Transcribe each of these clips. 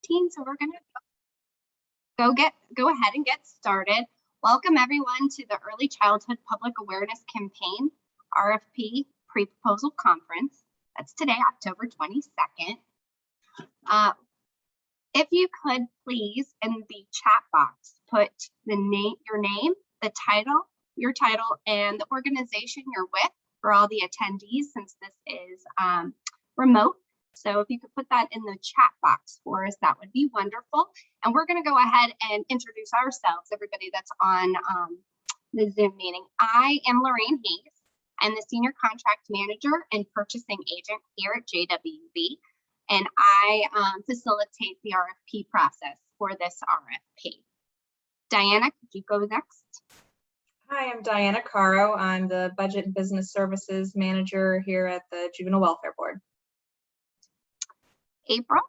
So we're going to go ahead and get started. Welcome everyone to the Early Childhood Public Awareness Campaign RFP Pre-Proposal Conference. That's today, October 22nd. If you could please in the chat box put your name, the title, your title, and the organization you're with for all the attendees, since this is remote. So if you could put that in the chat box for us, that would be wonderful. And we're going to go ahead and introduce ourselves, everybody that's on the Zoom meeting. I am Lorraine Hayes. I'm the Senior Contract Manager and Purchasing Agent here at JWB, and I facilitate the RFP process for this RFP. Diana, could you go next? Hi, I'm Diana Caro. I'm the Budget and Business Services Manager here at the Juvenile Welfare Board. April?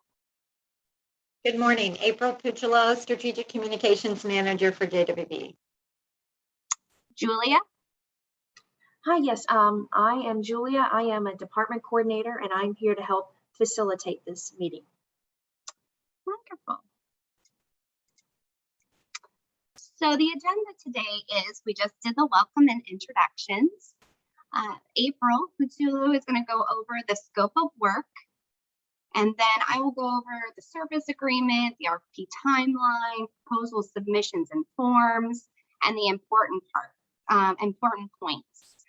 Good morning, April Pucciolo, Strategic Communications Manager for JWB. Julia? Hi, yes, I am Julia. I am a department coordinator and I'm here to help facilitate this meeting. Wonderful. So the agenda today is, we just did the welcome and introductions. April Pucciolo is going to go over the scope of work, and then I will go over the service agreement, the RFP timeline, proposal submissions and forms, and the important points.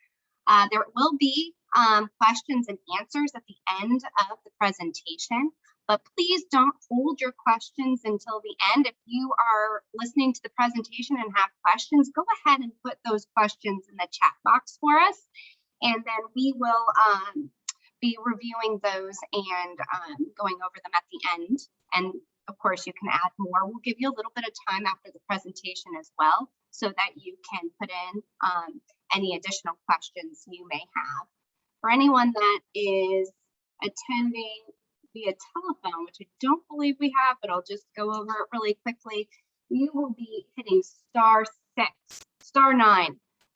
There will be questions and answers at the end of the presentation, but please don't hold your questions until the end. If you are listening to the presentation and have questions, go ahead and put those questions in the chat box for us, and then we will be reviewing those and going over them at the end. And of course, you can add more. We'll give you a little bit of time after the presentation as well, so that you can put in any additional questions you may have. For anyone that is attending via telephone, which I don't believe we have, but I'll just go over it really quickly, you will be hitting *9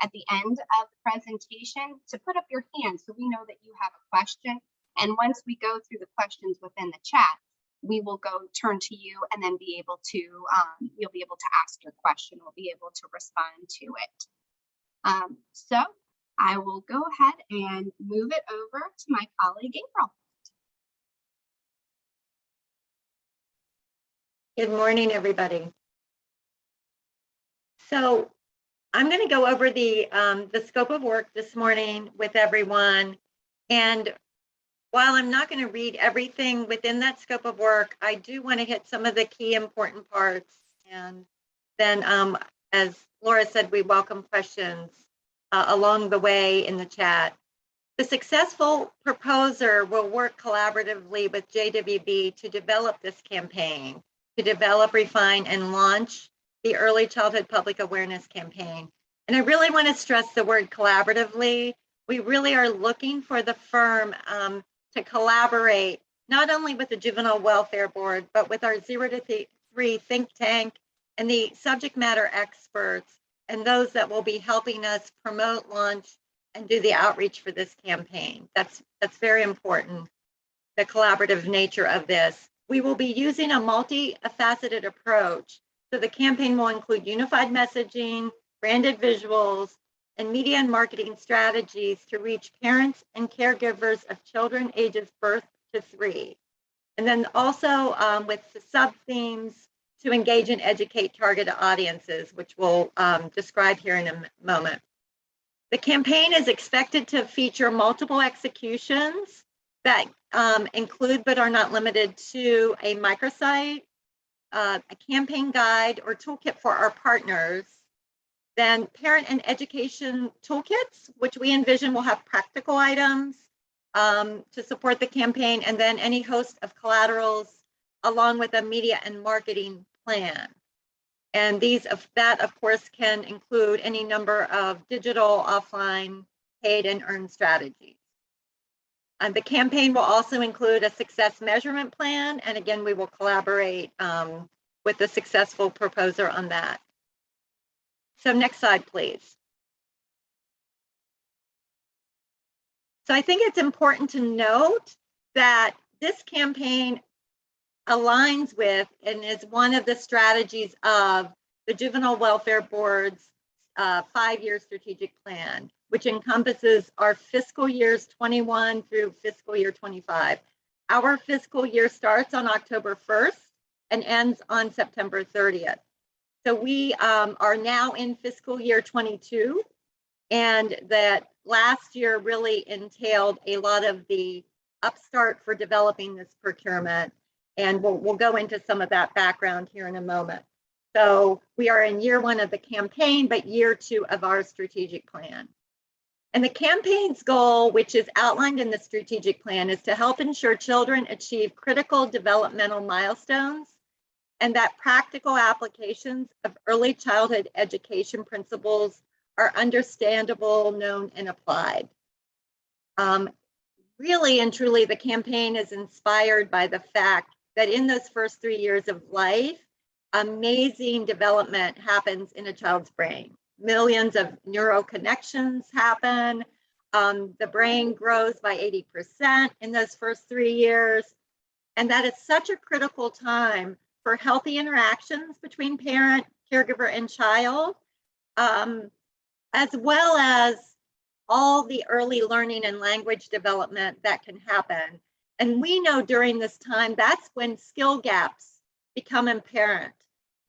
at the end of the presentation to put up your hand so we know that you have a question. And once we go through the questions within the chat, we will turn to you and then be able to, you'll be able to ask your question. We'll be able to respond to it. So I will go ahead and move it over to my colleague, April. Good morning, everybody. So I'm going to go over the scope of work this morning with everyone. And while I'm not going to read everything within that scope of work, I do want to hit some of the key important parts. And then, as Laura said, we welcome questions along the way in the chat. The successful proposer will work collaboratively with JWB to develop this campaign, to develop, refine, and launch the Early Childhood Public Awareness Campaign. And I really want to stress the word collaboratively. We really are looking for the firm to collaborate, not only with the Juvenile Welfare Board, but with our 0 to 3 think tank and the subject matter experts and those that will be helping us promote, launch, and do the outreach for this campaign. That's very important, the collaborative nature of this. We will be using a multifaceted approach. So the campaign will include unified messaging, branded visuals, and media and marketing strategies to reach parents and caregivers of children ages birth to 3. And then also with the sub-themes to engage and educate target audiences, which we'll describe here in a moment. The campaign is expected to feature multiple executions that include but are not limited to a microsite, a campaign guide or toolkit for our partners, then parent and education toolkits, which we envision will have practical items to support the campaign, and then any host of collaterals along with a media and marketing plan. And that of course can include any number of digital, offline, paid and earned strategies. The campaign will also include a success measurement plan, and again, we will collaborate with the successful proposer on that. So next slide, please. So I think it's important to note that this campaign aligns with and is one of the strategies of the Juvenile Welfare Board's 5-year strategic plan, which encompasses our fiscal years 21 through fiscal year 25. Our fiscal year starts on October 1st and ends on September 30th. So we are now in fiscal year 22, and that last year really entailed a lot of the upstart for developing this procurement. And we'll go into some of that background here in a moment. So we are in year 1 of the campaign, but year 2 of our strategic plan. And the campaign's goal, which is outlined in the strategic plan, is to help ensure children achieve critical developmental milestones and that practical applications of early childhood education principles are understandable, known, and applied. Really and truly, the campaign is inspired by the fact that in those first 3 years of life, amazing development happens in a child's brain. Millions of neural connections happen. The brain grows by 80% in those first 3 years. And that is such a critical time for healthy interactions between parent, caregiver, and child, as well as all the early learning and language development that can happen. And we know during this time, that's when skill gaps become apparent,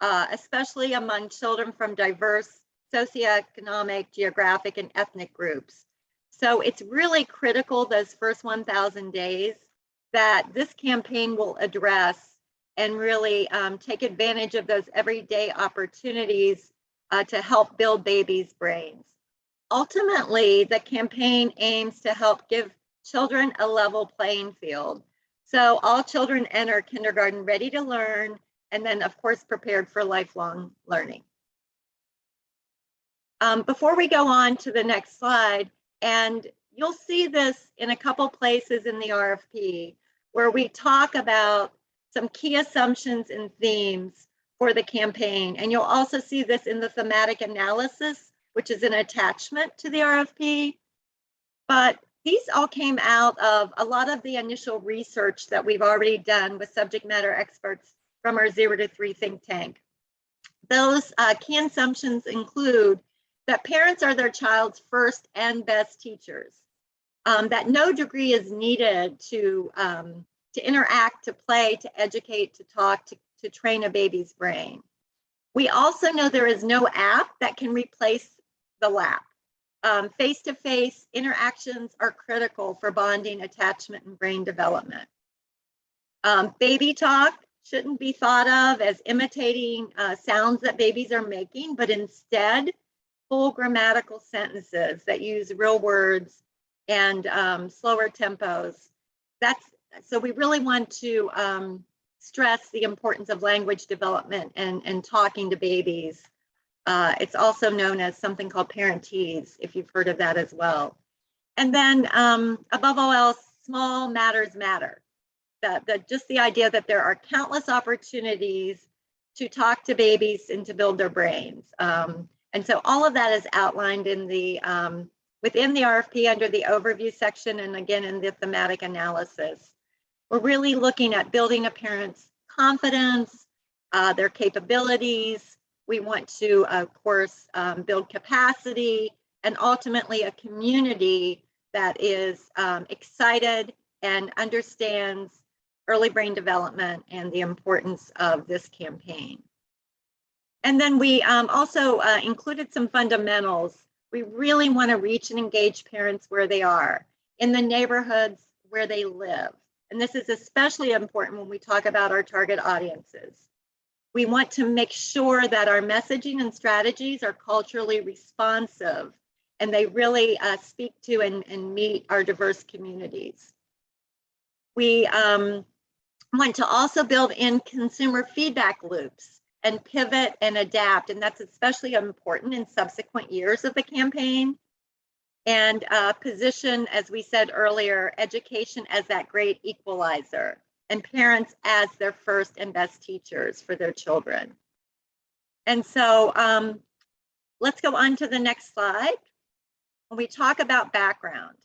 especially among children from diverse socioeconomic, geographic, and ethnic groups. So it's really critical those first 1,000 days that this campaign will address and really take advantage of those everyday opportunities to help build babies' brains. Ultimately, the campaign aims to help give children a level playing field. So all children enter kindergarten ready to learn, and then of course prepared for lifelong learning. Before we go on to the next slide, and you'll see this in a couple places in the RFP, where we talk about some key assumptions and themes for the campaign. And you'll also see this in the thematic analysis, which is an attachment to the RFP. But these all came out of a lot of the initial research that we've already done with subject matter experts from our 0 to 3 think tank. Those key assumptions include that parents are their child's first and best teachers, that no degree is needed to interact, to play, to educate, to talk, to train a baby's brain. We also know there is no app that can replace the lap. Face-to-face interactions are critical for bonding, attachment, and brain development. Baby talk shouldn't be thought of as imitating sounds that babies are making, but instead full grammatical sentences that use real words and slower tempos. So we really want to stress the importance of language development and talking to babies. It's also known as something called parentese, if you've heard of that as well. And then above all else, small matters matter. Just the idea that there are countless opportunities to talk to babies and to build their brains. And so all of that is outlined in the within the RFP under the overview section, and again in the thematic analysis. We're really looking at building a parent's confidence, their capabilities. We want to, of course, build capacity, and ultimately a community that is excited and understands early brain development and the importance of this campaign. And then we also included some fundamentals. We really want to reach and engage parents where they are, in the neighborhoods where they live. And this is especially important when we talk about our target audiences. We want to make sure that our messaging and strategies are culturally responsive, and they really speak to and meet our diverse communities. We want to also build in consumer feedback loops and pivot and adapt, and that's especially important in subsequent years of the campaign. And position, as we said earlier, education as that great equalizer, and parents as their first and best teachers for their children. And so let's go on to the next slide. When we talk about background.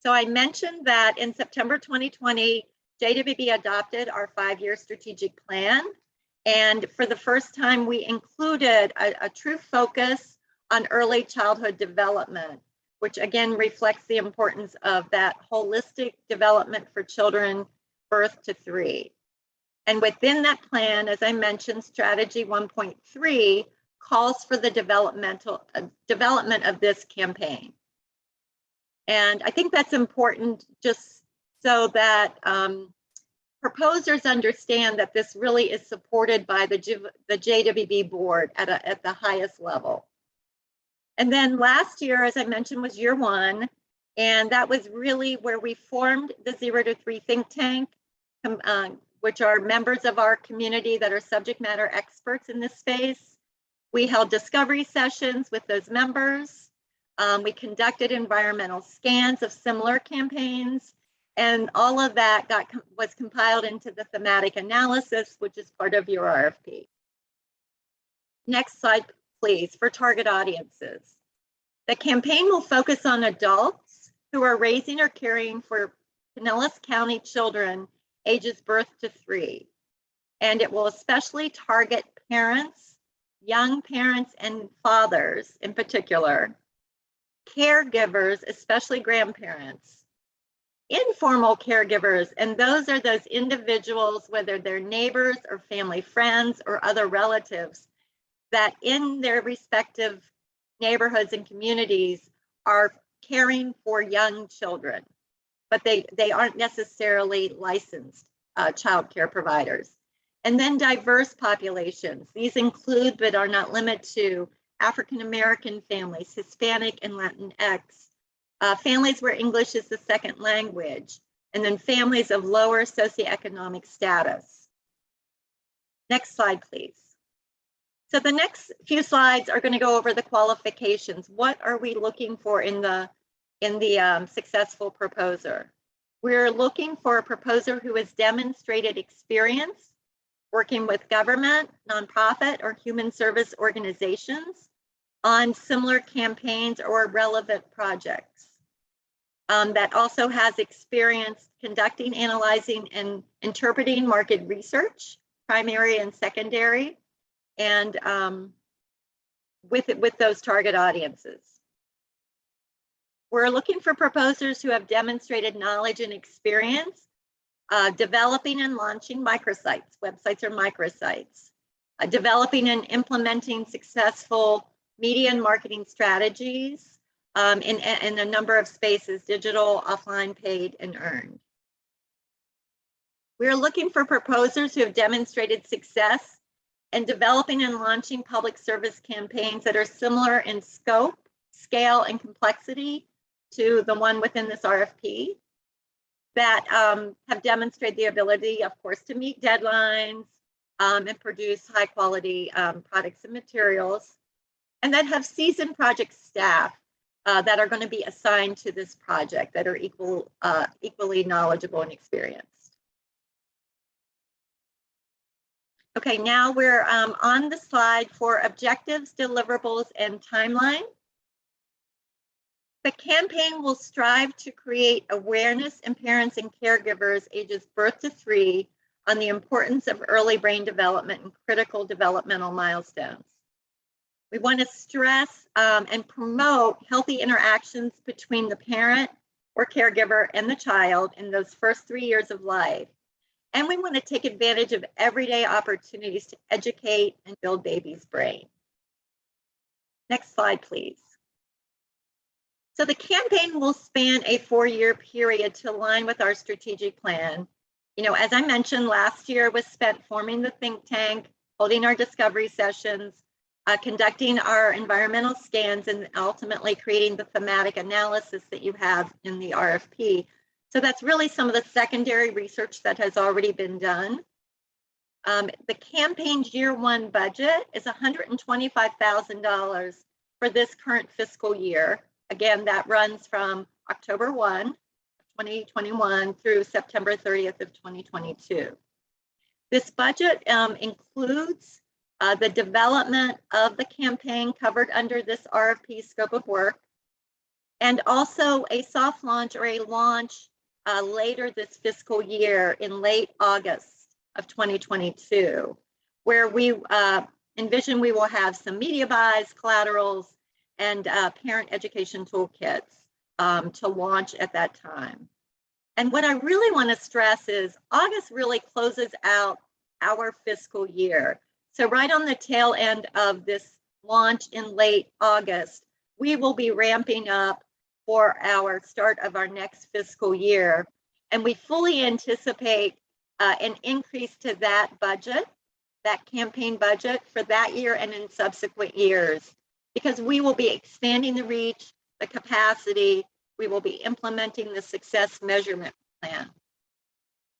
So I mentioned that in September 2020, JWB adopted our 5-year strategic plan. And for the first time, we included a true focus on early childhood development, which again reflects the importance of that holistic development for children birth to 3. And within that plan, as I mentioned, strategy 1.3 calls for the development of this campaign. And I think that's important just so that proposers understand that this really is supported by the JWB board at the highest level. And then last year, as I mentioned, was year 1. And that was really where we formed the 0 to 3 think tank, which are members of our community that are subject matter experts in this space. We held discovery sessions with those members. We conducted environmental scans of similar campaigns, and all of that was compiled into the thematic analysis, which is part of your RFP. Next slide, please, for target audiences. The campaign will focus on adults who are raising or caring for Pinellas County children ages birth to 3. And it will especially target parents, young parents and fathers in particular, caregivers, especially grandparents, informal caregivers, and those are those individuals, whether they're neighbors or family friends or other relatives, that in their respective neighborhoods and communities are caring for young children, but they aren't necessarily licensed child care providers. And then diverse populations. These include, but are not limited to, African-American families, Hispanic and Latinx, families where English is the second language, and then families of lower socioeconomic status. Next slide, please. So the next few slides are going to go over the qualifications. What are we looking for in the successful proposer? We're looking for a proposer who has demonstrated experience working with government, nonprofit, or human service organizations on similar campaigns or relevant projects. That also has experience conducting, analyzing, and interpreting market research, primary and secondary, and with those target audiences. We're looking for proposers who have demonstrated knowledge and experience developing and launching microsites. Websites are microsites. Developing and implementing successful media and marketing strategies in a number of spaces: digital, offline, paid, and earned. We're looking for proposers who have demonstrated success in developing and launching public service campaigns that are similar in scope, scale, and complexity to the one within this RFP, that have demonstrated the ability, of course, to meet deadlines and produce high quality products and materials, and that have seasoned project staff that are going to be assigned to this project that are equally knowledgeable and experienced. Okay, now we're on the slide for objectives, deliverables, and timeline. The campaign will strive to create awareness in parents and caregivers ages birth to 3 on the importance of early brain development and critical developmental milestones. We want to stress and promote healthy interactions between the parent or caregiver and the child in those first 3 years of life. And we want to take advantage of everyday opportunities to educate and build baby's brain. Next slide, please. So the campaign will span a 4-year period to align with our strategic plan. You know, as I mentioned, last year was spent forming the think tank, holding our discovery sessions, conducting our environmental scans, and ultimately creating the thematic analysis that you have in the RFP. So that's really some of the secondary research that has already been done. The campaign's year 1 budget is $125,000 for this current fiscal year. Again, that runs from October 1, 2021 through September 30th of 2022. This budget includes the development of the campaign covered under this RFP scope of work, and also a soft launch or a launch later this fiscal year in late August of 2022, where we envision we will have some media buys, collaterals, and parent education toolkits to launch at that time. And what I really want to stress is August really closes out our fiscal year. So right on the tail end of this launch in late August, we will be ramping up for our start of our next fiscal year. And we fully anticipate an increase to that budget, that campaign budget for that year and in subsequent years, because we will be expanding the reach, the capacity, we will be implementing the success measurement plan.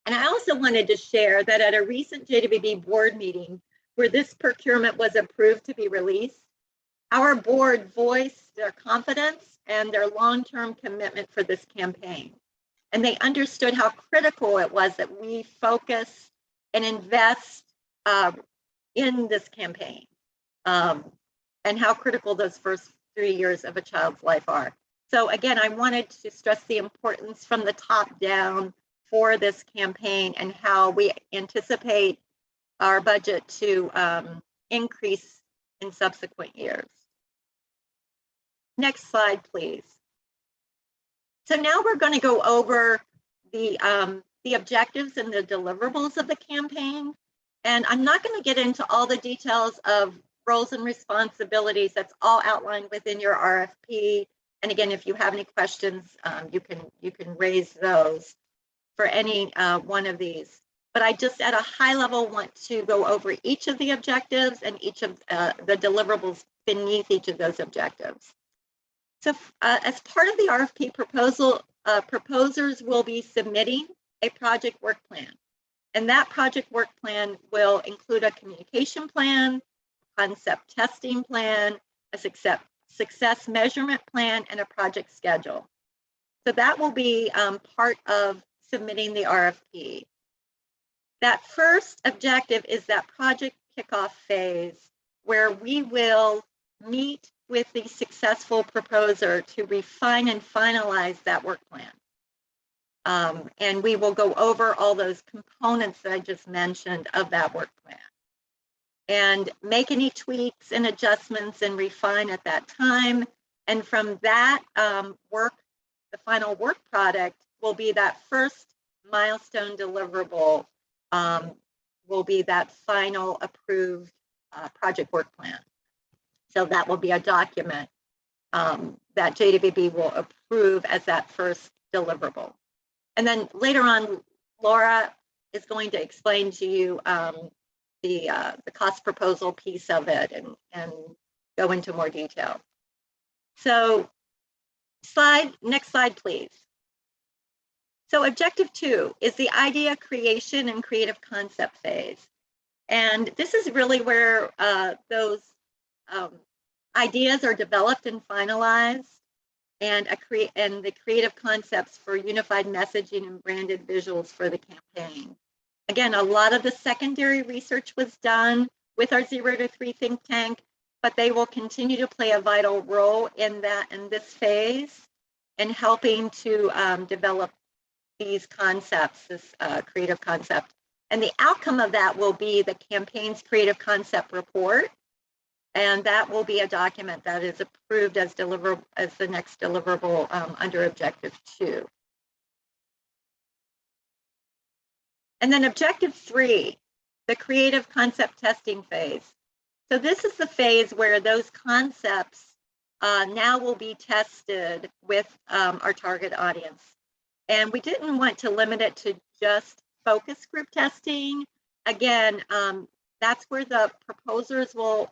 And I also wanted to share that at a recent JWB board meeting where this procurement was approved to be released, our board voiced their confidence and their long-term commitment for this campaign. And they understood how critical it was that we focus and invest in this campaign, and how critical those first 3 years of a child's life are. So again, I wanted to stress the importance from the top down for this campaign and how we anticipate our budget to increase in subsequent years. Next slide, please. So now we're going to go over the objectives and the deliverables of the campaign. And I'm not going to get into all the details of roles and responsibilities. That's all outlined within your RFP. And again, if you have any questions, you can raise those for any one of these. But I just at a high level want to go over each of the objectives and each of the deliverables beneath each of those objectives. So as part of the RFP proposal, proposers will be submitting a project work plan. And that project work plan will include a communication plan, concept testing plan, a success measurement plan, and a project schedule. So that will be part of submitting the RFP. That first objective is that project kickoff phase, where we will meet with the successful proposer to refine and finalize that work plan. And we will go over all those components that I just mentioned of that work plan and make any tweaks and adjustments and refine at that time. And from that work, the final work product will be that first milestone deliverable, will be that final approved project work plan. So that will be a document that JWB will approve as that first deliverable. And then later on, Laura is going to explain to you the cost proposal piece of it and go into more detail. So next slide, please. So objective 2 is the idea creation and creative concept phase. And this is really where those ideas are developed and finalized, and the creative concepts for unified messaging and branded visuals for the campaign. Again, a lot of the secondary research was done with our 0 to 3 think tank, but they will continue to play a vital role in this phase and helping to develop these concepts, this creative concept. And the outcome of that will be the campaign's creative concept report. And that will be a document that is approved as the next deliverable under objective 2. And then objective 3, the creative concept testing phase. So this is the phase where those concepts now will be tested with our target audience. And we didn't want to limit it to just focus group testing. Again, that's where the proposers will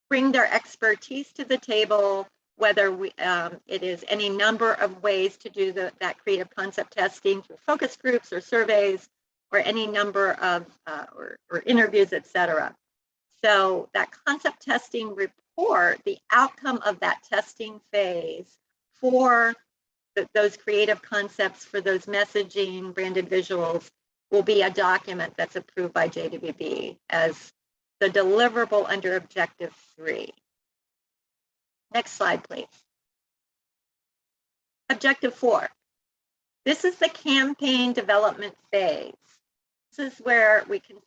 bring their expertise to the table, whether it is any number of ways to do that creative concept testing through focus groups or surveys, or any number of or interviews, etc. So that concept testing report, the outcome of that testing phase for those creative concepts, for those messaging, branded visuals, will be a document that's approved by JWB as the deliverable under objective 3. Next slide, please. Objective 4. This is the campaign development phase. This is where we can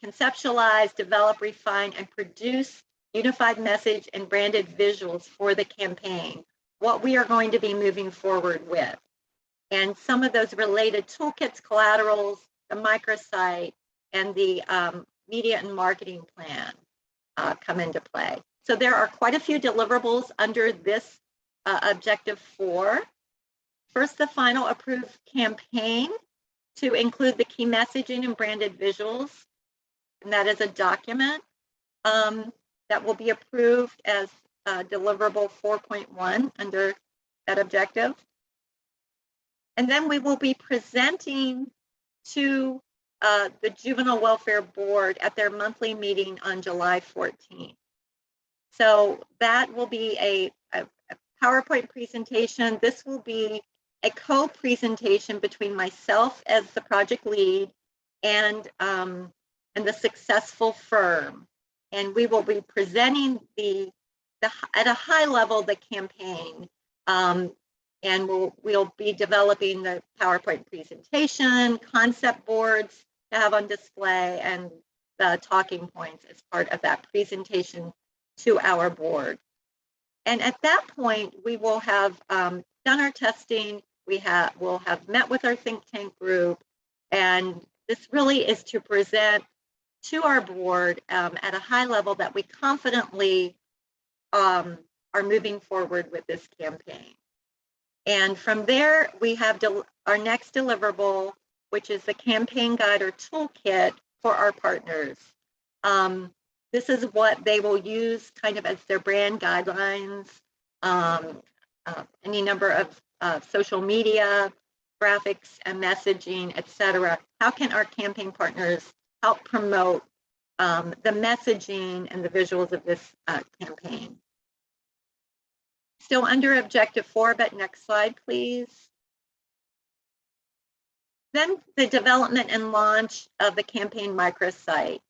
conceptualize, develop, refine, and produce unified message and branded visuals for the campaign, what we are going to be moving forward with. And some of those related toolkits, collaterals, the microsite, and the media and marketing plan come into play. So there are quite a few deliverables under this objective 4. First, the final approved campaign to include the key messaging and branded visuals. And that is a document that will be approved as deliverable 4.1 under that objective. And then we will be presenting to the Juvenile Welfare Board at their monthly meeting on July 14th. So that will be a PowerPoint presentation. This will be a co-presentation between myself as the project lead and the successful firm. And we will be presenting at a high level the campaign. And we'll be developing the PowerPoint presentation, concept boards to have on display, and the talking points as part of that presentation to our board. And at that point, we will have done our testing. We'll have met with our think tank group, and this really is to present to our board at a high level that we confidently are moving forward with this campaign. And from there, we have our next deliverable, which is the campaign guide or toolkit for our partners. This is what they will use kind of as their brand guidelines, any number of social media, graphics and messaging, etc. How can our campaign partners help promote the messaging and the visuals of this campaign? Still under objective 4, but next slide, please. Then the development and launch of the campaign microsite.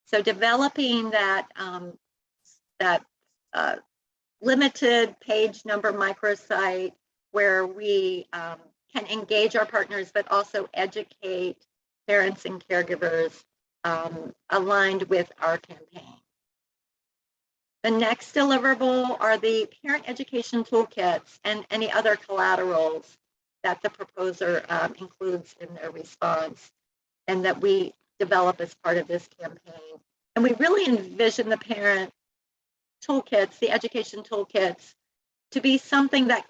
So developing that limited page number microsite where we can engage our partners, but also educate parents and caregivers aligned with our campaign. The next deliverable are the parent education toolkits and any other collaterals that the proposer includes in their response and that we develop as part of this campaign. And we really envision the parent toolkits, the education toolkits, to be something that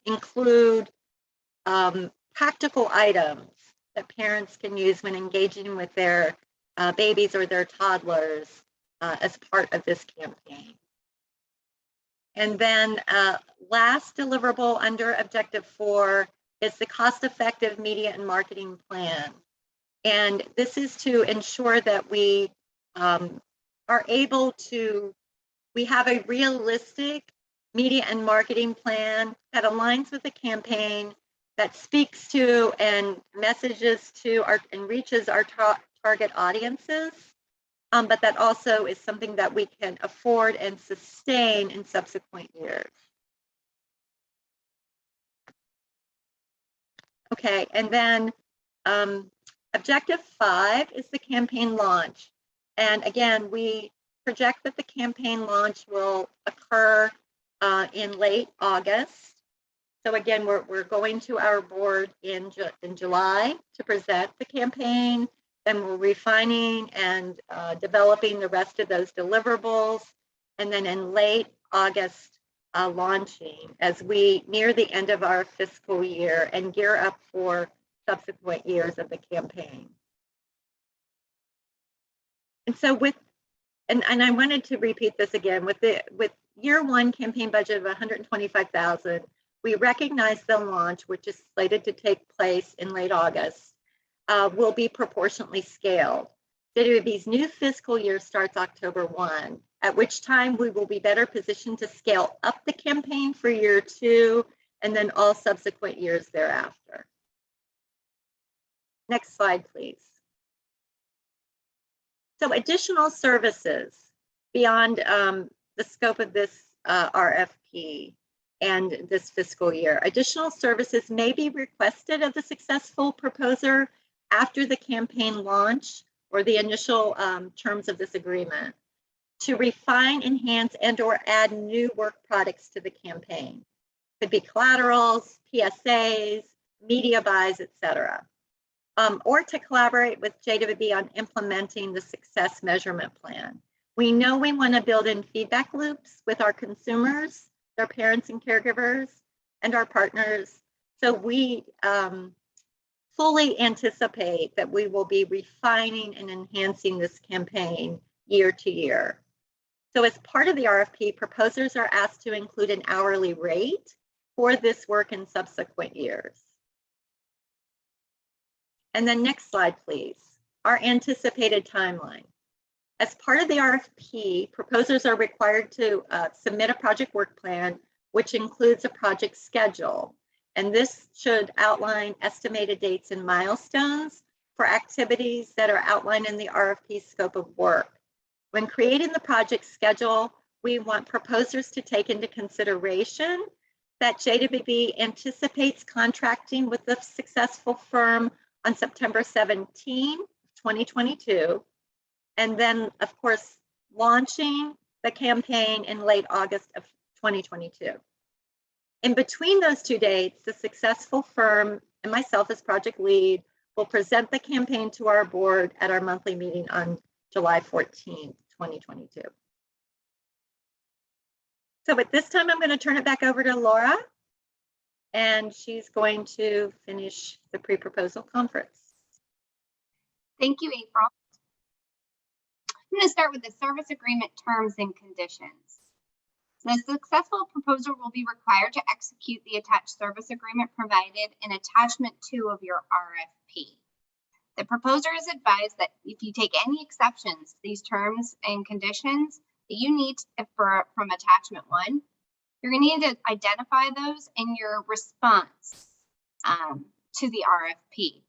include practical items that parents can use when engaging with their babies or their toddlers as part of this campaign. And then last deliverable under objective 4 is the cost-effective media and marketing plan. And this is to ensure that we are able to, we have a realistic media and marketing plan that aligns with the campaign, that speaks to and messages to and reaches our target audiences, but that also is something that we can afford and sustain in subsequent years. Okay, and then objective 5 is the campaign launch. And again, we project that the campaign launch will occur in late August. So again, we're going to our board in July to present the campaign. Then we're refining and developing the rest of those deliverables. And then in late August, launching as we near the end of our fiscal year and gear up for subsequent years of the campaign. And so and I wanted to repeat this again, with year 1 campaign budget of $125,000, we recognize the launch, which is slated to take place in late August, will be proportionately scaled. CWB's new fiscal year starts October 1, at which time we will be better positioned to scale up the campaign for year 2 and then all subsequent years thereafter. Next slide, please. So additional services beyond the scope of this RFP. and this fiscal year. Additional services may be requested of the successful proposer after the campaign launch or the initial terms of this agreement to refine, enhance, and/or add new work products to the campaign. Could be collaterals, PSAs, media buys, etc. Or to collaborate with JWB on implementing the success measurement plan. We know we want to build in feedback loops with our consumers, their parents and caregivers, and our partners. So we fully anticipate that we will be refining and enhancing this campaign year to year. So as part of the RFP, proposers are asked to include an hourly rate for this work in subsequent years. And then next slide, please. Our anticipated timeline. As part of the RFP, proposers are required to submit a project work plan, which includes a project schedule. And this should outline estimated dates and milestones for activities that are outlined in the RFP scope of work. When creating the project schedule, we want proposers to take into consideration that JWB anticipates contracting with the successful firm on September 17, 2022, and then, of course, launching the campaign in late August of 2022. In between those two dates, the successful firm and myself as project lead will present the campaign to our board at our monthly meeting on July 14, 2022. So at this time, I'm going to turn it back over to Laura, and she's going to finish the pre-proposal conference. Thank you, April. I'm going to start with the service agreement terms and conditions. The successful proposer will be required to execute the attached service agreement provided in attachment 2 of your RFP. The proposer is advised that if you take any exceptions to these terms and conditions that you need from attachment 1, you're going to need to identify those in your response to the RFP.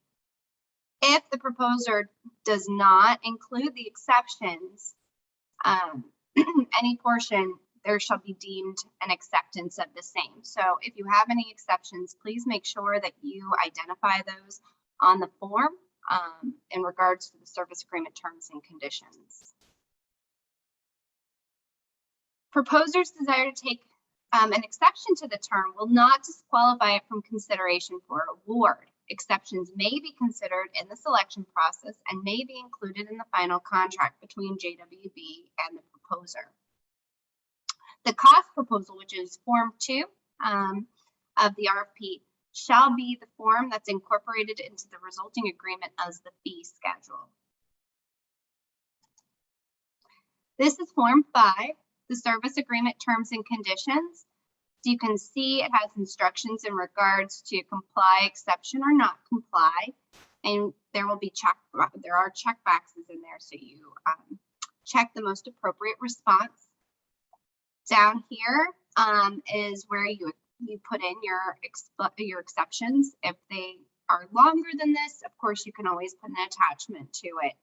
If the proposer does not include the exceptions, any portion, there shall be deemed an acceptance of the same. So if you have any exceptions, please make sure that you identify those on the form in regards to the service agreement terms and conditions. Proposers desire to take an exception to the term will not disqualify it from consideration for award. Exceptions may be considered in the selection process and may be included in the final contract between JWB and the proposer. The cost proposal, which is Form 2 of the RFP, shall be the form that's incorporated into the resulting agreement as the fee schedule. This is Form 5, the service agreement terms and conditions. So you can see it has instructions in regards to comply, exception, or not comply, and there will be there are check boxes in there, so you check the most appropriate response. Down here is where you put in your exceptions. If they are longer than this, of course, you can always put an attachment to it,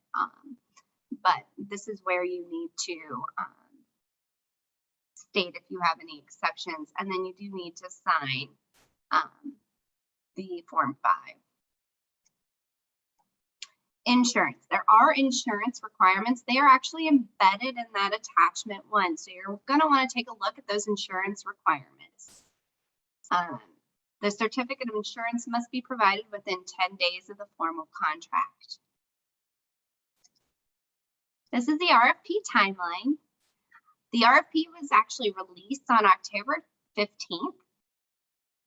but this is where you need to state if you have any exceptions, and then you do need to sign the Form 5. Insurance. There are insurance requirements. They are actually embedded in that attachment 1. So you're going to want to take a look at those insurance requirements. The certificate of insurance must be provided within 10 days of the formal contract. This is the RFP timeline. The RFP was actually released on October 15th.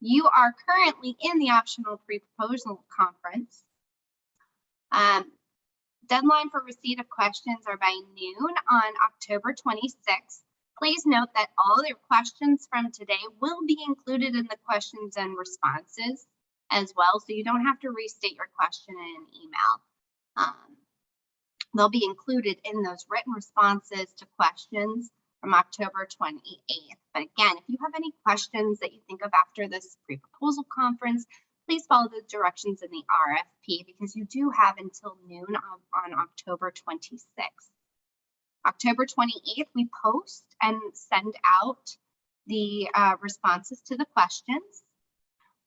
You are currently in the optional pre-proposal conference. Deadline for receipt of questions are by noon on October 26th. Please note that all your questions from today will be included in the questions and responses as well, so you don't have to restate your question in an email. They'll be included in those written responses to questions from October 28th. But again, if you have any questions that you think of after this pre-proposal conference, please follow the directions in the RFP because you do have until noon on October 26th. October 28th, we post and send out the responses to the questions.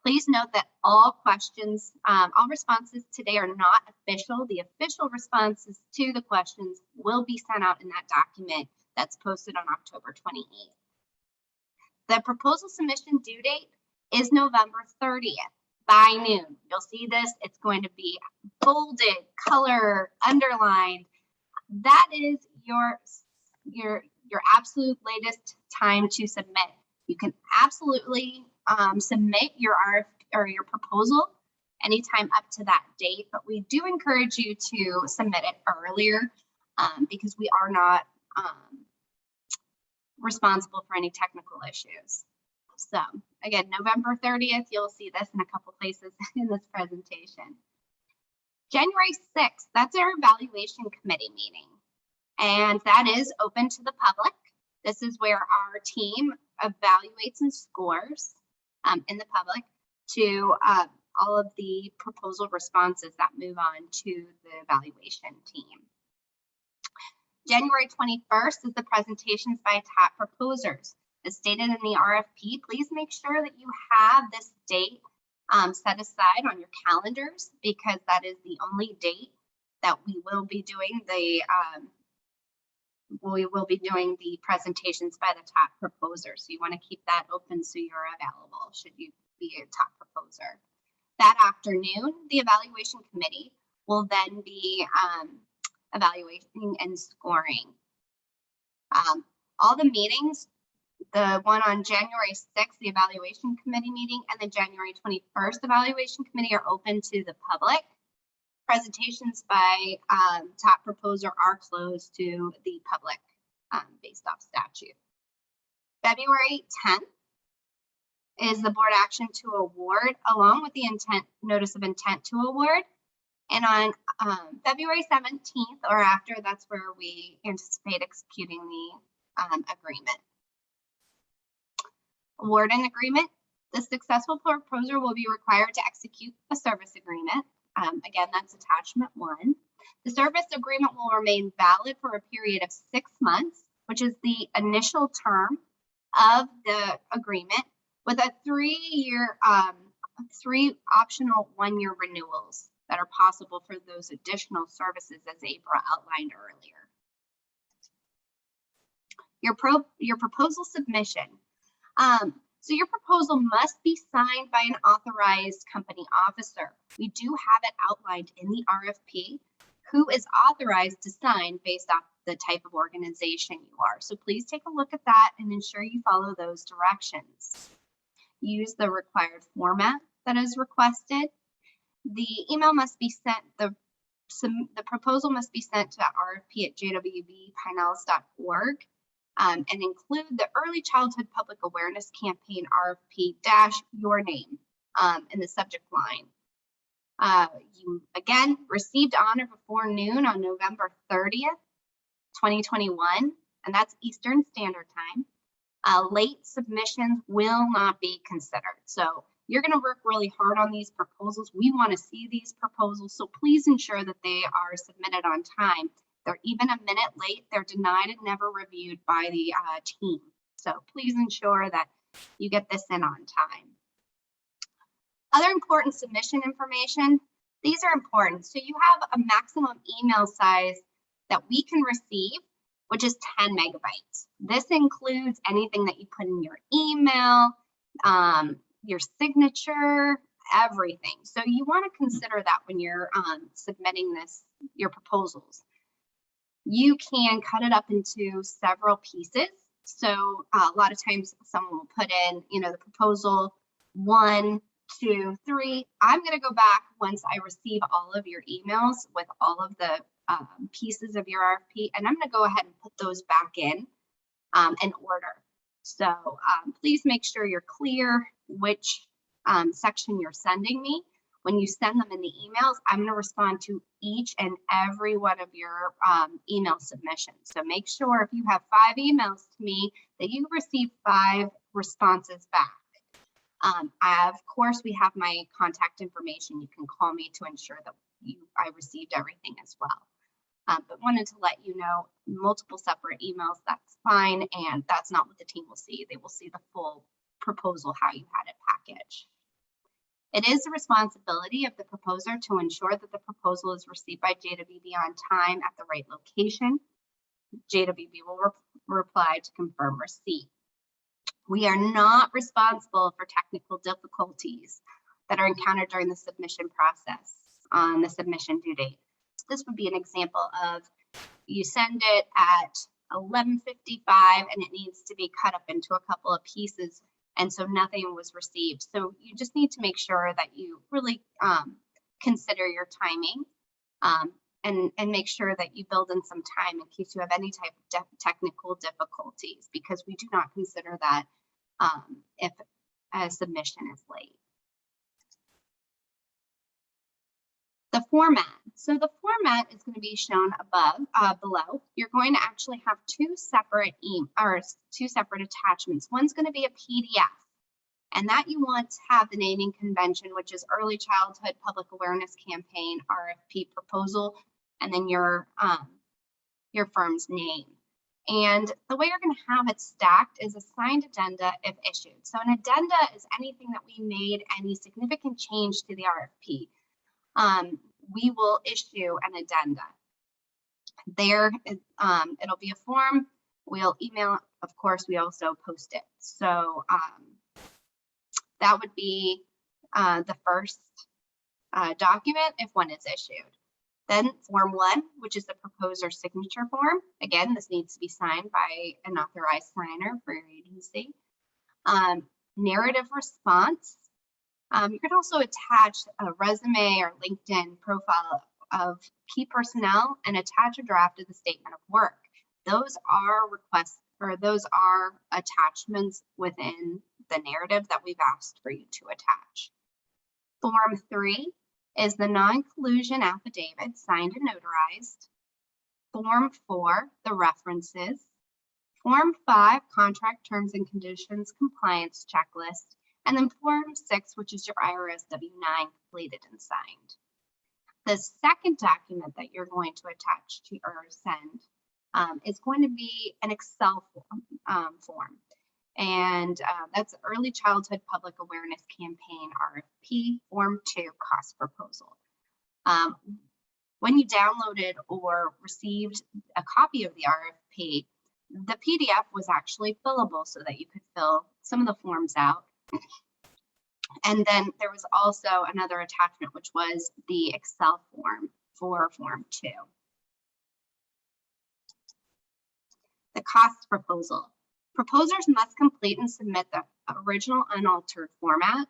Please note that all questions, all responses today are not official. The official responses to the questions will be sent out in that document that's posted on October 28th. The proposal submission due date is November 30th by noon. You'll see this, it's going to be bolded, color, underlined. That is your absolute latest time to submit. You can absolutely submit your RFP or your proposal anytime up to that date, but we do encourage you to submit it earlier because we are not responsible for any technical issues. So again, November 30th, you'll see this in a couple places in this presentation. January 6th, that's our evaluation committee meeting. And that is open to the public. This is where our team evaluates and scores in the public to all of the proposal responses that move on to the evaluation team. January 21st is the presentations by top proposers. As stated in the RFP, please make sure that you have this date set aside on your calendars because that is the only date that we will be doing the presentations by the top proposer. So you want to keep that open so you're available should you be a top proposer. That afternoon, the evaluation committee will then be evaluating and scoring. All the meetings, the one on January 6th, the evaluation committee meeting, and the January 21st evaluation committee are open to the public. Presentations by top proposer are closed to the public based off statute. February 10th is the board action to award along with the notice of intent to award. And on February 17th or after, that's where we anticipate executing the agreement. Award and agreement. The successful proposer will be required to execute a service agreement. Again, that's attachment 1. The service agreement will remain valid for a period of 6 months, which is the initial term of the agreement, with a 3-year, 3 optional 1-year renewals that are possible for those additional services as April outlined earlier. Your proposal submission. So your proposal must be signed by an authorized company officer. We do have it outlined in the RFP who is authorized to sign based off the type of organization you are. So please take a look at that and ensure you follow those directions. Use the required format that is requested. The email must be sent, the proposal must be sent to rfp@jwvpinellas.org. And include the Early Childhood Public Awareness Campaign RFP-your name in the subject line. You again received honor before noon on November 30th, 2021, and that's Eastern Standard Time. Late submissions will not be considered. So you're going to work really hard on these proposals. We want to see these proposals, so please ensure that they are submitted on time. They're even a minute late, they're denied and never reviewed by the team. So please ensure that you get this in on time. Other important submission information, these are important. So you have a maximum email size that we can receive, which is 10 megabytes. This includes anything that you put in your email, your signature, everything. So you want to consider that when you're submitting your proposals. You can cut it up into several pieces. So a lot of times someone will put in, the proposal 1, 2, 3. I'm going to go back once I receive all of your emails with all of the pieces of your RFP, and I'm going to go ahead and put those back in order. So please make sure you're clear which section you're sending me. When you send them in the emails, I'm going to respond to each and every one of your email submissions. So make sure if you have 5 emails to me that you receive 5 responses back. Of course, we have my contact information. You can call me to ensure that I received everything as well. but wanted to let you know multiple separate emails, that's fine, and that's not what the team will see. They will see the full proposal, how you had it packaged. It is the responsibility of the proposer to ensure that the proposal is received by JWB on time at the right location. JWB will reply to confirm receipt. We are not responsible for technical difficulties that are encountered during the submission process on the submission due date. So this would be an example of you send it at 11:55 and it needs to be cut up into a couple of pieces, and so nothing was received. So you just need to make sure that you really consider your timing and make sure that you build in some time in case you have any type of technical difficulties, because we do not consider that if a submission is late. The format. So the format is going to be shown below. You're going to actually have two separate attachments. One's going to be a PDF, and that you want to have the naming convention, which is Early Childhood Public Awareness Campaign, RFP proposal, and then your firm's name. And the way you're going to have it stacked is a signed addenda if issued. So an addenda is anything that we made any significant change to the RFP. We will issue an addenda. There, it'll be a form. We'll email, of course, we also post it. So that would be the first document if one is issued. Then form 1, which is the proposer signature form. Again, this needs to be signed by an authorized signer for your agency. Narrative response. You can also attach a resume or LinkedIn profile of key personnel and attach a draft of the statement of work. Those are requests, or those are attachments within the narrative that we've asked for you to attach. Form 3 is the non-collusion affidavit signed and notarized. Form 4, the references. Form 5, contract terms and conditions compliance checklist. And then Form 6, which is your IRS W-9 completed and signed. The second document that you're going to attach to or send is going to be an Excel form. And that's Early Childhood Public Awareness Campaign RFP Form 2 cost proposal. When you downloaded or received a copy of the RFP, the PDF was actually fillable so that you could fill some of the forms out. And then there was also another attachment, which was the Excel form for Form 2. The cost proposal. Proposers must complete and submit the original unaltered format.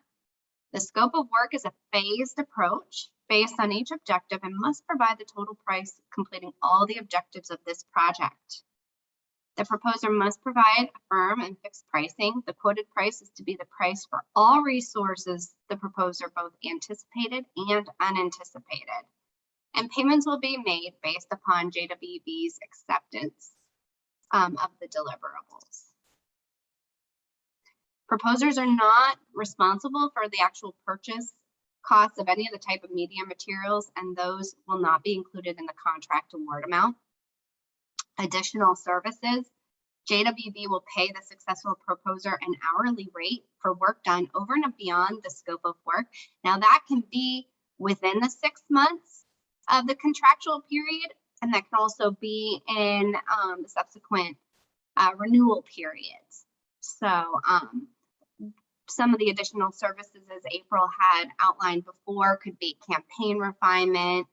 The scope of work is a phased approach based on each objective and must provide the total price completing all the objectives of this project. The proposer must provide a firm and fixed pricing. The quoted price is to be the price for all resources the proposer both anticipated and unanticipated. And payments will be made based upon JWB's acceptance of the deliverables. Proposers are not responsible for the actual purchase costs of any of the type of media materials, and those will not be included in the contract award amount. Additional services, JWB will pay the successful proposer an hourly rate for work done over and beyond the scope of work. Now that can be within the 6 months of the contractual period, and that can also be in the subsequent renewal periods. So some of the additional services, as April had outlined before, could be campaign refinement,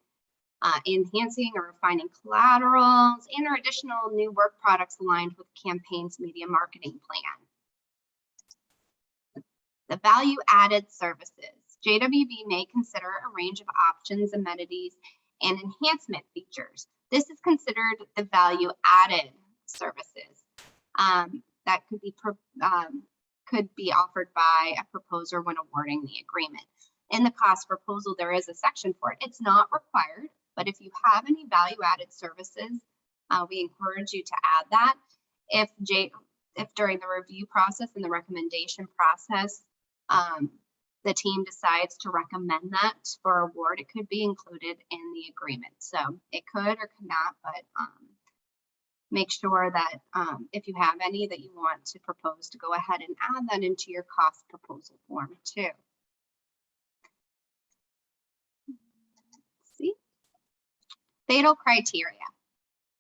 enhancing or refining collaterals, and or additional new work products aligned with campaign's media marketing plan. The value-added services. JWB may consider a range of options, amenities, and enhancement features. This is considered the value-added services that could be offered by a proposer when awarding the agreement. In the cost proposal, there is a section for it. It's not required, but if you have any value-added services, we encourage you to add that. If during the review process and the recommendation process, the team decides to recommend that for award, it could be included in the agreement. So it could or could not, but make sure that if you have any that you want to propose, to go ahead and add that into your cost proposal form too. Let's see, fatal criteria.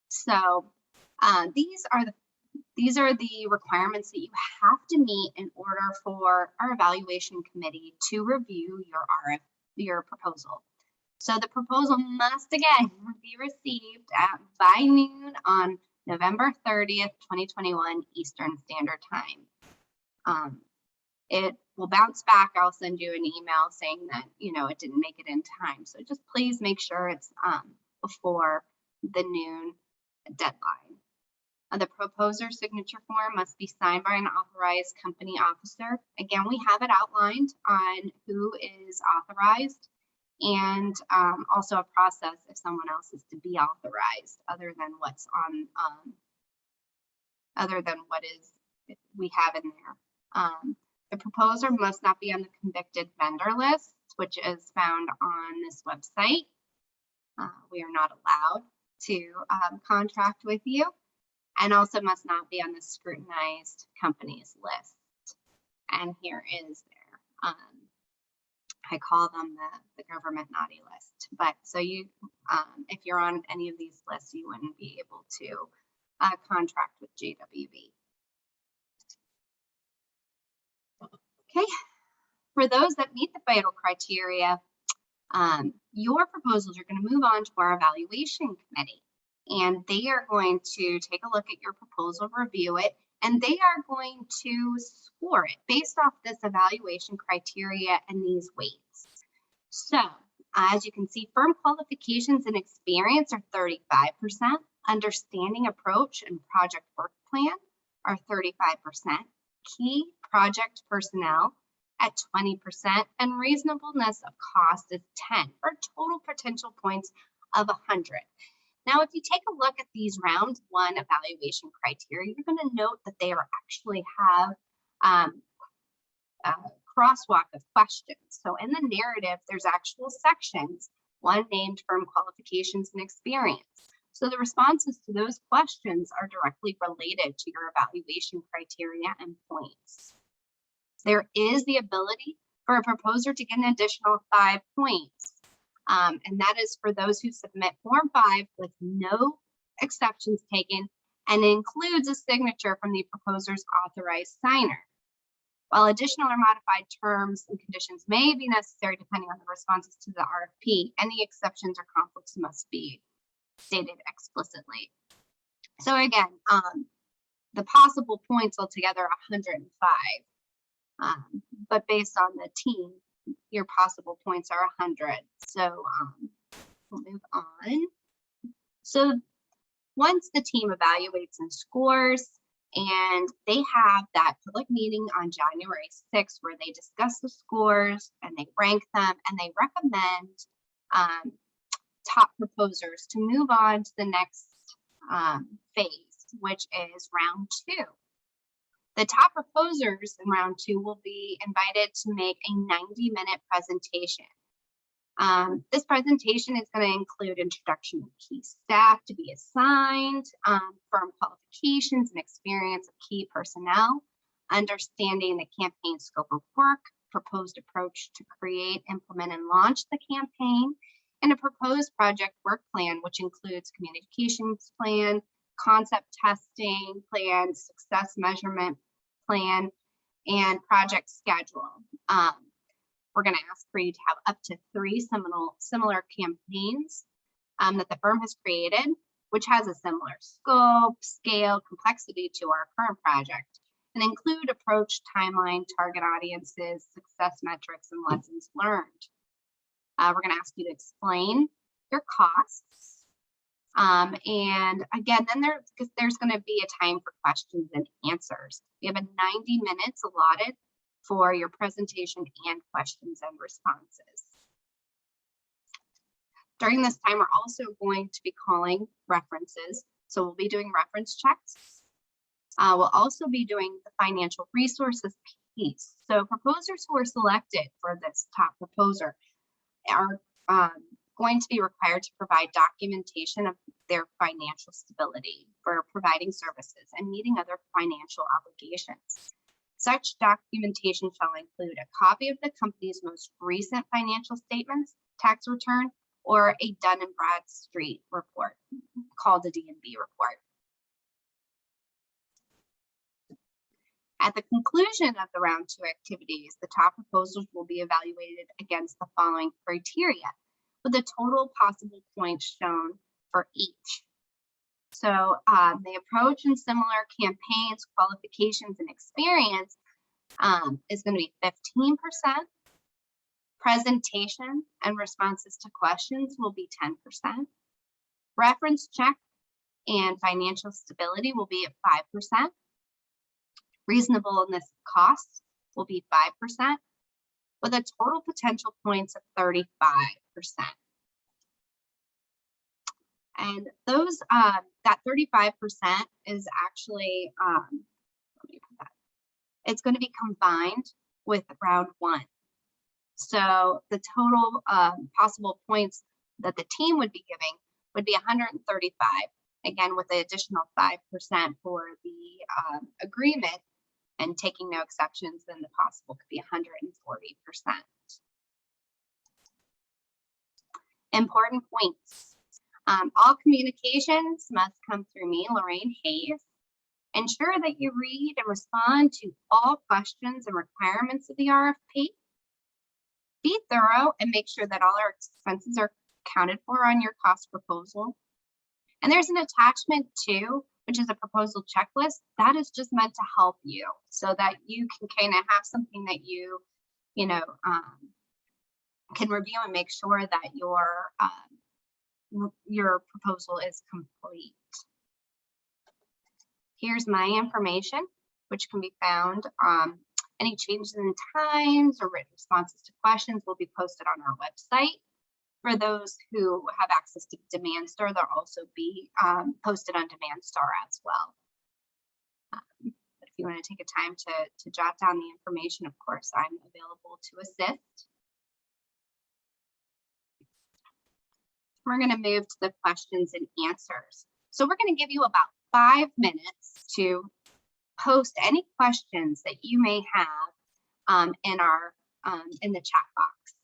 So these are the requirements that you have to meet in order for our evaluation committee to review your proposal. So the proposal must again be received by noon on November 30th, 2021 Eastern Standard Time. It will bounce back. I'll send you an email saying that, you know, it didn't make it in time. So just please make sure it's before the noon deadline. The proposer signature form must be signed by an authorized company officer. Again, we have it outlined on who is authorized, and also a process if someone else is to be authorized other than what's on, other than what is we have in there. The proposer must not be on the convicted vendor list, which is found on this website. We are not allowed to contract with you, and also must not be on the scrutinized companies list. And here is their, I call them the government naughty list. But so you, if you're on any of these lists, you wouldn't be able to contract with JWB. Okay, for those that meet the fatal criteria, your proposals are going to move on to our evaluation committee, and they are going to take a look at your proposal, review it, and they are going to score it based off this evaluation criteria and these weights. So as you can see, firm qualifications and experience are 35%, understanding approach and project work plan are 35%, key project personnel at 20%, and reasonableness of cost is 10, for total potential points of 100. Now, if you take a look at these round one evaluation criteria, you're going to note that they actually have a crosswalk of questions. So in the narrative, there's actual sections, one named firm qualifications and experience. So the responses to those questions are directly related to your evaluation criteria and points. There is the ability for a proposer to get an additional 5 points. And that is for those who submit Form 5 with no exceptions taken and includes a signature from the proposer's authorized signer. While additional or modified terms and conditions may be necessary depending on the responses to the RFP, any exceptions or conflicts must be stated explicitly. So again, the possible points altogether are 105, but based on the team, your possible points are 100. So we'll move on. So once the team evaluates and scores, and they have that public meeting on January 6th where they discuss the scores and they rank them and they recommend top proposers to move on to the next phase, which is round 2. The top proposers in round 2 will be invited to make a 90-minute presentation. This presentation is going to include introduction of key staff to be assigned, firm qualifications and experience of key personnel, understanding the campaign scope of work, proposed approach to create, implement, and launch the campaign, and a proposed project work plan, which includes communications plan, concept testing plan, success measurement plan, and project schedule. We're going to ask for you to have up to 3 similar campaigns that the firm has created, which has a similar scope, scale, complexity to our current project, and include approach, timeline, target audiences, success metrics, and lessons learned. We're going to ask you to explain your costs. And again, then there's going to be a time for questions and answers. We have a 90 minutes allotted for your presentation and questions and responses. During this time, we're also going to be calling references. So we'll be doing reference checks. We'll also be doing the financial resources piece. So proposers who are selected for this top proposer are going to be required to provide documentation of their financial stability for providing services and meeting other financial obligations. Such documentation shall include a copy of the company's most recent financial statements, tax return, or a Dun and Bradstreet report called a D&B report. At the conclusion of the round 2 activities, the top proposals will be evaluated against the following criteria, with the total possible points shown for each. So the approach and similar campaigns, qualifications, and experience is going to be 15%. Presentation and responses to questions will be 10%. Reference check and financial stability will be at 5%. Reasonableness of costs will be 5%, with a total potential points of 35%. And those that 35% is actually it's going to be combined with round 1. So the total possible points that the team would be giving would be 135, again with the additional 5% for the agreement, and taking no exceptions, then the possible could be 140%. Important points. All communications must come through me, Lorraine Hayes. Ensure that you read and respond to all questions and requirements of the RFP. Be thorough and make sure that all our expenses are accounted for on your cost proposal. And there's an attachment too, which is a proposal checklist that is just meant to help you so that you can kind of have something that you can review and make sure that your proposal is complete. Here's my information, which can be found. Any changes in times or written responses to questions will be posted on our website. For those who have access to Demand Store, they'll also be posted on Demand Store as well. But if you want to take a time to jot down the information, of course, I'm available to assist. We're going to move to the questions and answers. So we're going to give you about 5 minutes to post any questions that you may have in the chat box.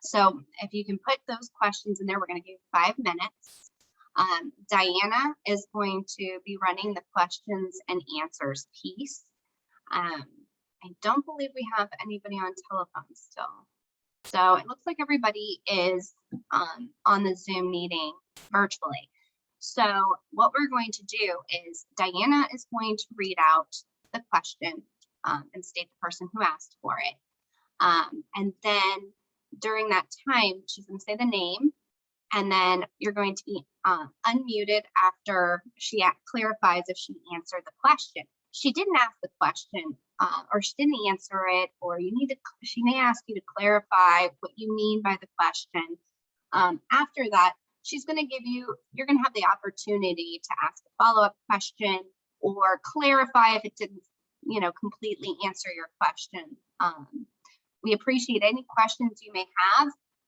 So if you can put those questions in there, we're going to give 5 minutes. Diana is going to be running the questions and answers piece. I don't believe we have anybody on telephone still. So it looks like everybody is on the Zoom meeting virtually. So what we're going to do is Diana is going to read out the question and state the person who asked for it. And then during that time, she's going to say the name, and then you're going to be unmuted after she clarifies if she answered the question. She didn't ask the question, or she didn't answer it, or she may ask you to clarify what you mean by the question. After that, she's going to you're going to have the opportunity to ask a follow-up question or clarify if it didn't, completely answer your question. We appreciate any questions you may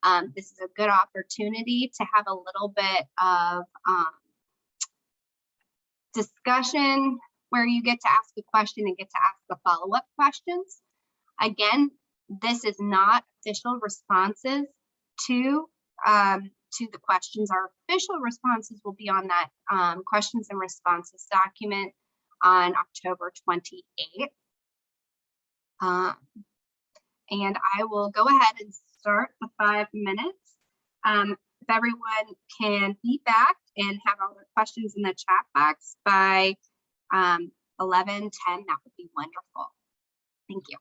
have. This is a good opportunity to have a little bit of discussion where you get to ask a question and get to ask the follow-up questions. Again, this is not official responses to the questions. Our official responses will be on that questions and responses document on October 28th. And I will go ahead and start the 5 minutes. If everyone can be back and have all their questions in the chat box by 11:10, that would be wonderful. Thank you.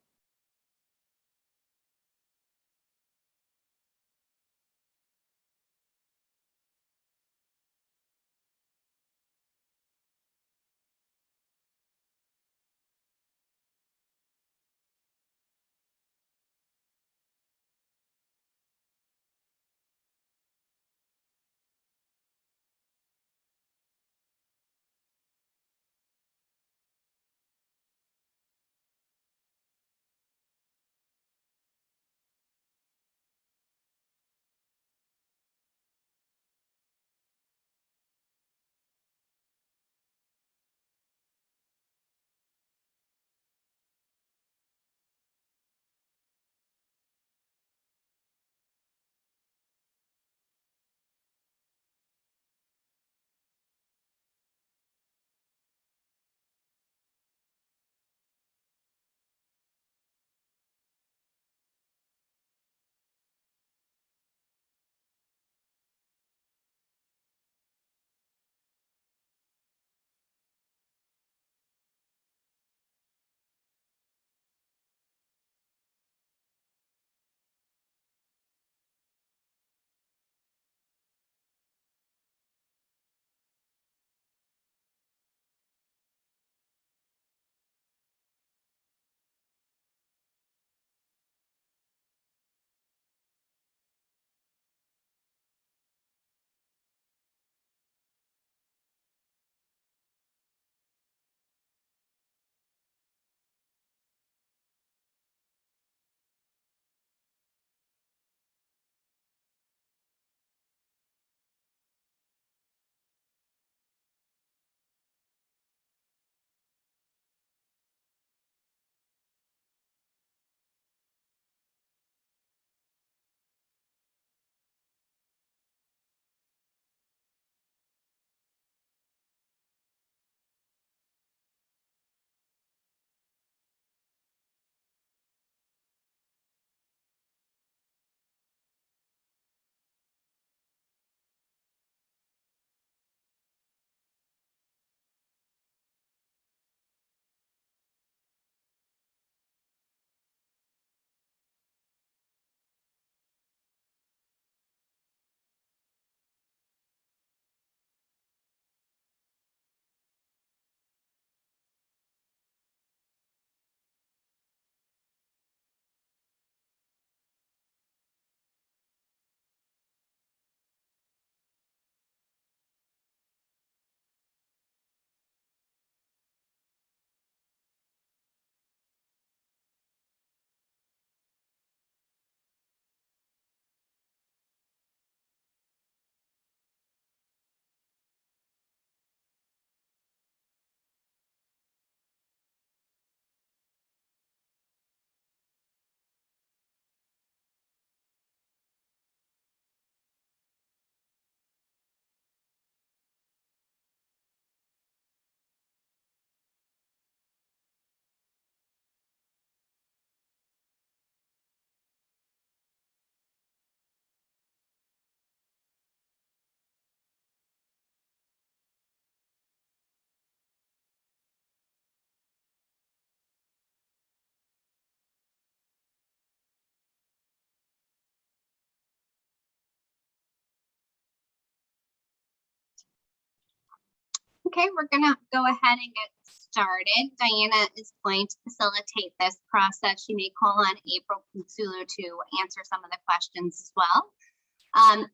Okay, we're gonna go ahead and get started. Diana is going to facilitate this process. She may call on April Putsulu to answer some of the questions as well.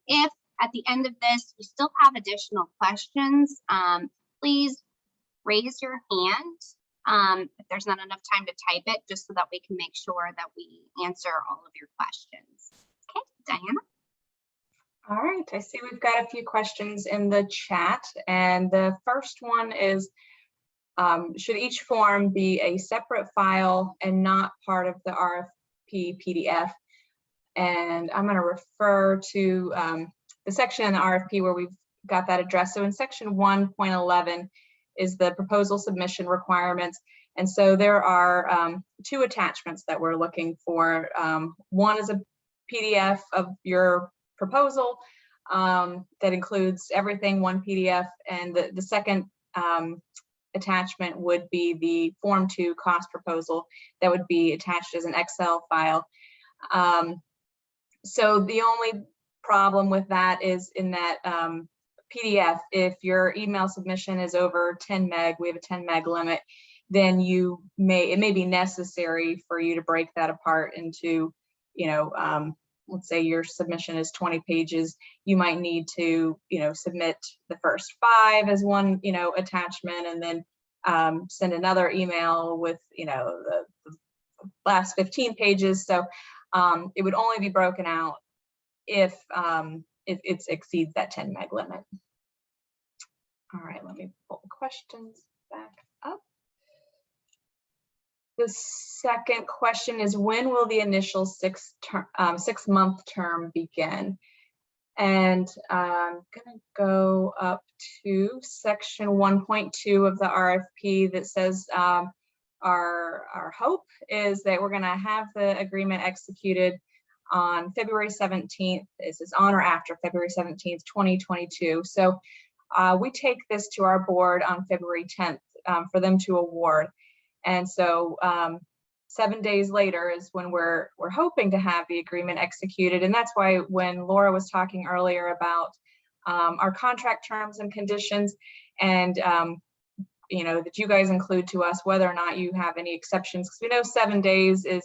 If at the end of this you still have additional questions, please raise your hand if there's not enough time to type it, just so that we can make sure that we answer all of your questions. Okay, Diana. All right, I see we've got a few questions in the chat, and the first one is, should each form be a separate file and not part of the RFP PDF? And I'm going to refer to the section in the RFP where we've got that addressed. So in section 1.11 is the proposal submission requirements. And so there are two attachments that we're looking for. One is a PDF of your proposal that includes everything, one PDF, and the second attachment would be the Form 2 cost proposal that would be attached as an Excel file. So the only problem with that is in that PDF, if your email submission is over 10 meg, we have a 10 meg limit, then it may be necessary for you to break that apart into, let's say your submission is 20 pages, you might need to, submit the first 5 as one, attachment, and then send another email with, the last 15 pages. So it would only be broken out if it exceeds that 10 meg limit. All right, let me pull the questions back up. The second question is, when will the initial 6-month term begin? And I'm gonna go up to section 1.2 of the RFP that says our hope is that we're gonna have the agreement executed on February 17th. This is on or after February 17th, 2022. So we take this to our board on February 10th for them to award. And so 7 days later is when we're hoping to have the agreement executed. And that's why when Laura was talking earlier about our contract terms and conditions, and that you guys include to us whether or not you have any exceptions, because we know 7 days is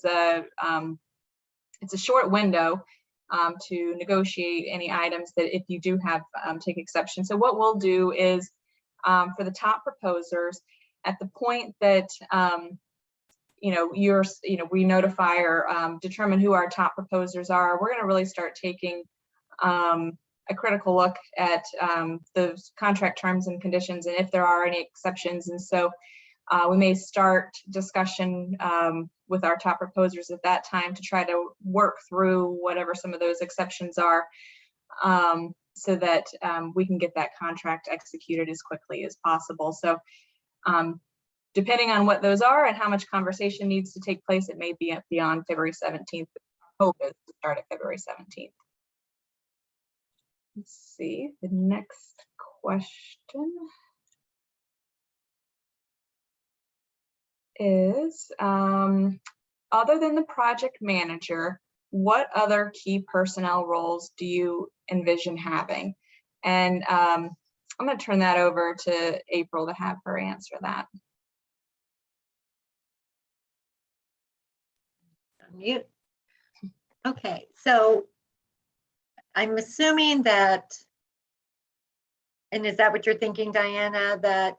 it's a short window to negotiate any items that if you do have take exception. So what we'll do is for the top proposers, at the point that we notify or determine who our top proposers are, we're going to really start taking a critical look at those contract terms and conditions and if there are any exceptions. And so we may start discussion with our top proposers at that time to try to work through whatever some of those exceptions are, so that we can get that contract executed as quickly as possible. So depending on what those are and how much conversation needs to take place, it may be beyond February 17th. Our hope is to start at February 17th. Let's see, the next question is, other than the project manager, what other key personnel roles do you envision having? And I'm going to turn that over to April to have her answer that. Mute. Okay, so I'm assuming that, and is that what you're thinking, Diana, that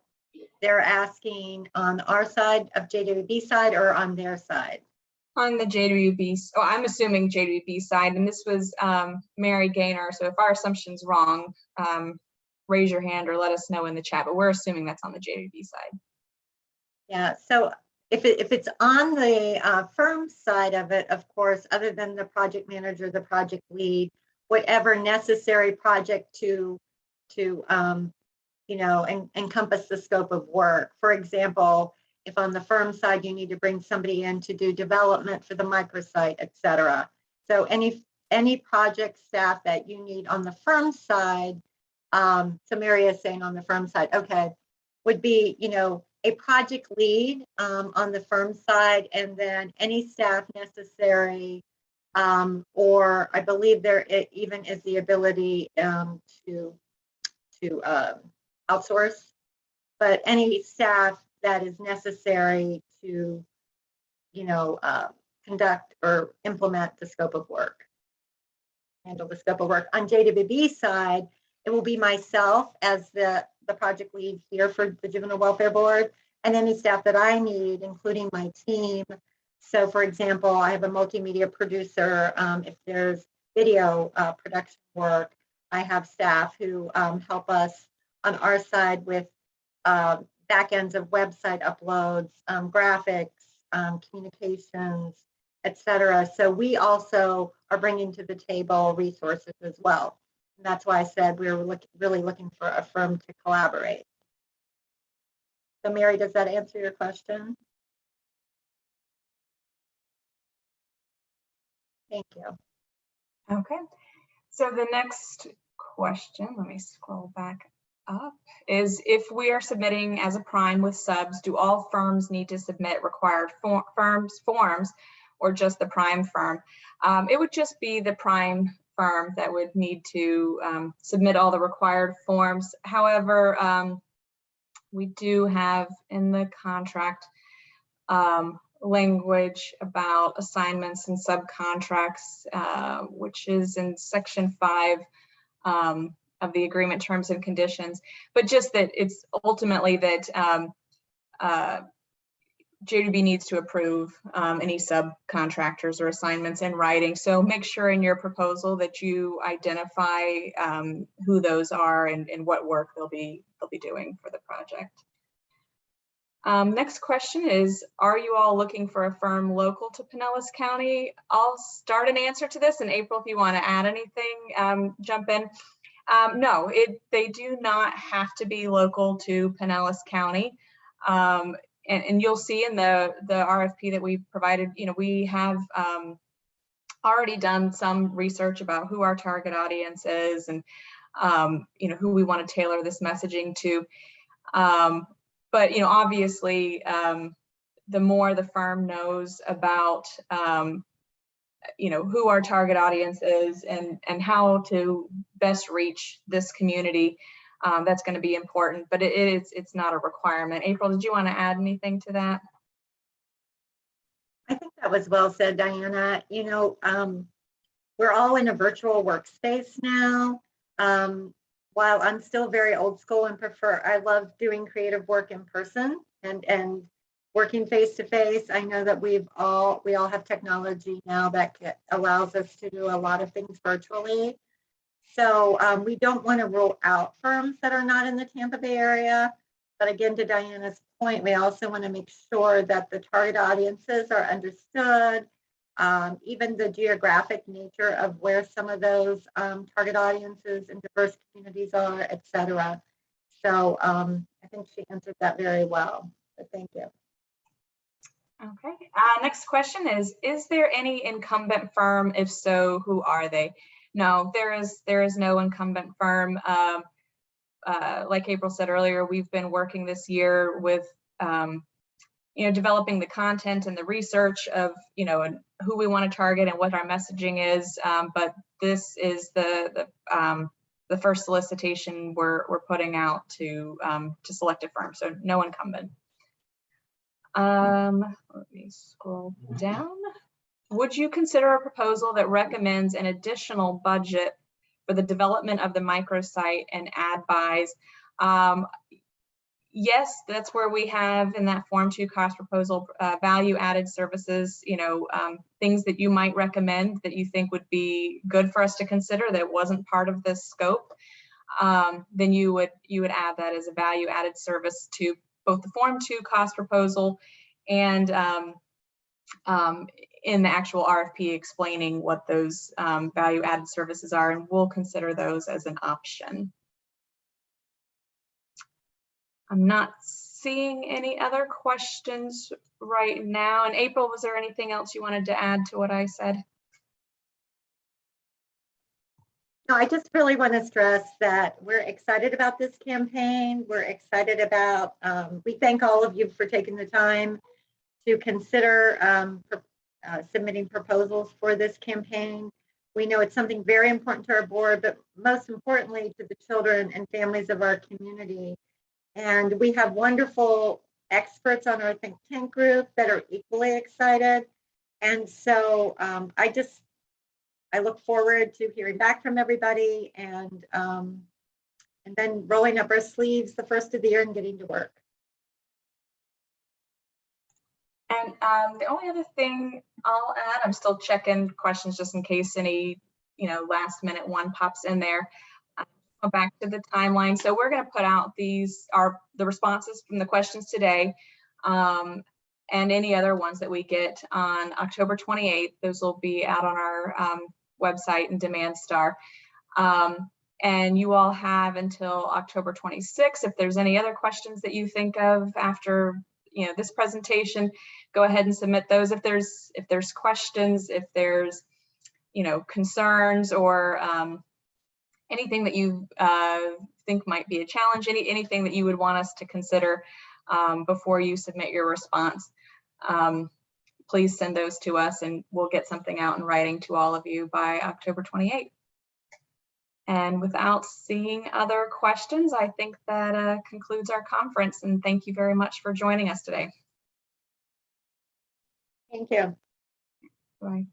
they're asking on our side of JWB side or on their side? On the JWB, I'm assuming JWB side, and this was Mary Gaynor. So if our assumption's wrong, raise your hand or let us know in the chat, but we're assuming that's on the JWB side. Yeah, so if it's on the firm side of it, of course, other than the project manager, the project lead, whatever necessary project to encompass the scope of work. For example, if on the firm side you need to bring somebody in to do development for the microsite, et cetera. So any project staff that you need on the firm side, so Mary is saying on the firm side, okay, would be, a project lead on the firm side, and then any staff necessary, or I believe there even is the ability to outsource but any staff that is necessary to, conduct or implement the scope of work, handle the scope of work. On JWB's side, it will be myself as the project lead here for the Juvenile Welfare Board, and any staff that I need, including my team. So for example, I have a multimedia producer. If there's video production work, I have staff who help us on our side with back ends of website uploads, graphics, communications, etc. So we also are bringing to the table resources as well. And that's why I said we were really looking for a firm to collaborate. So Mary, does that answer your question? Thank you. Okay, so the next question, let me scroll back up, is if we are submitting as a prime with subs, do all firms need to submit required forms or just the prime firm? It would just be the prime firm that would need to submit all the required forms. However, we do have in the contract language about assignments and subcontracts, which is in section 5 of the agreement terms and conditions, but just that it's ultimately that JWB needs to approve any subcontractors or assignments in writing. So make sure in your proposal that you identify who those are and what work they'll be doing for the project. Next question is, are you all looking for a firm local to Pinellas County? I'll start an answer to this, and April, if you want to add anything, jump in. No, they do not have to be local to Pinellas County. And you'll see in the RFP that we provided, we have already done some research about who our target audience is and, who we want to tailor this messaging to. But, obviously, the more the firm knows about, who our target audience is and how to best reach this community, that's going to be important, but it's not a requirement. April, did you want to add anything to that? I think that was well said, Diana. We're all in a virtual workspace now. While I'm still very old school and I love doing creative work in person and working face to face. I know that we all have technology now that allows us to do a lot of things virtually. So we don't want to rule out firms that are not in the Tampa Bay area. But again, to Diana's point, we also want to make sure that the target audiences are understood, even the geographic nature of where some of those target audiences and diverse communities are, et cetera. So I think she answered that very well, but thank you. Okay, next question is there any incumbent firm? If so, who are they? No, there is no incumbent firm. Like April said earlier, we've been working this year with, developing the content and the research of, and who we want to target and what our messaging is. But this is the first solicitation we're putting out to select a firm. So no incumbent. Let me scroll down. Would you consider a proposal that recommends an additional budget for the development of the microsite and ad buys? Yes, that's where we have in that Form 2 cost proposal value added services, things that you might recommend that you think would be good for us to consider that wasn't part of this scope. Then you would add that as a value added service to both the Form 2 cost proposal and in the actual RFP explaining what those value added services are, and we'll consider those as an option. I'm not seeing any other questions right now. And April, was there anything else you wanted to add to what I said? No, I just really want to stress that we're excited about this campaign. We're excited about, we thank all of you for taking the time to consider submitting proposals for this campaign. We know it's something very important to our board, but most importantly to the children and families of our community. And we have wonderful experts on our think tank group that are equally excited. And so I look forward to hearing back from everybody and then rolling up our sleeves the first of the year and getting to work. And the only other thing I'll add, I'm still checking questions just in case any, last minute one pops in there. Go back to the timeline. So we're going to put out the responses from the questions today, and any other ones that we get on October 28th. Those will be out on our website and Demand Star. And you all have until October 26th. If there's any other questions that you think of after this presentation, go ahead and submit those. If there's questions, if there's concerns or anything that you think might be a challenge, anything that you would want us to consider before you submit your response, please send those to us and we'll get something out in writing to all of you by October 28th. And without seeing other questions, I think that concludes our conference, and thank you very much for joining us today. Thank you. Bye.